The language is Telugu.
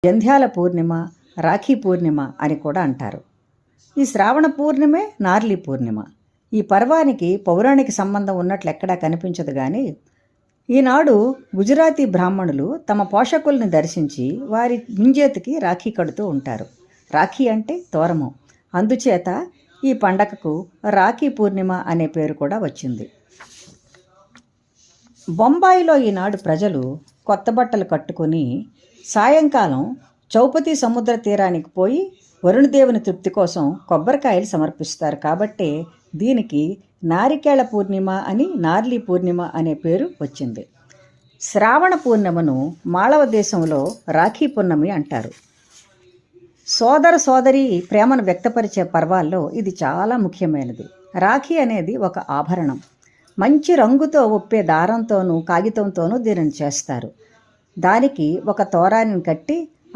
జంధ్యాల పూర్ణిమ, రాఖీ పూర్ణిమ అని కూడా అంటారు. ఈ శ్రావణ పూర్ణిమే నార్లీ పూర్ణిమ. ఈ పర్వానికి పౌరాణిక సంబంధం ఉన్నట్లు ఎక్కడా కనిపించదు. కానీ ఈనాడు గుజరాతీ బ్రాహ్మణులు తమ పోషకుల్ని దర్శించి వారి ముంజేతికి రాఖీ కడుతూ ఉంటారు. రాఖీ అంటే తోరము. అందుచేత ఈ పండగకు రాఖీ పూర్ణిమ అనే పేరు కూడా వచ్చింది. బొంబాయిలో ఈనాడు ప్రజలు కొత్త బట్టలు కట్టుకొని సాయంకాలం చౌపతి సముద్ర తీరానికి పోయి వరుణదేవుని తృప్తి కోసం కొబ్బరికాయలు సమర్పిస్తారు. కాబట్టే దీనికి నారికేళ పూర్ణిమ అని, నార్లీ పూర్ణిమ అనే పేరు వచ్చింది. శ్రావణ పూర్ణిమను మాళవ దేశంలో రాఖీ పూర్ణమి అంటారు. సోదర సోదరి ప్రేమను వ్యక్తపరిచే పర్వాల్లో ఇది చాలా ముఖ్యమైనది. రాఖీ అనేది ఒక ఆభరణం. మంచి రంగుతో ఒప్పే దారంతోనూ కాగితంతోనూ దీనిని చేస్తారు. దానికి ఒక తోరాన్ని కట్టి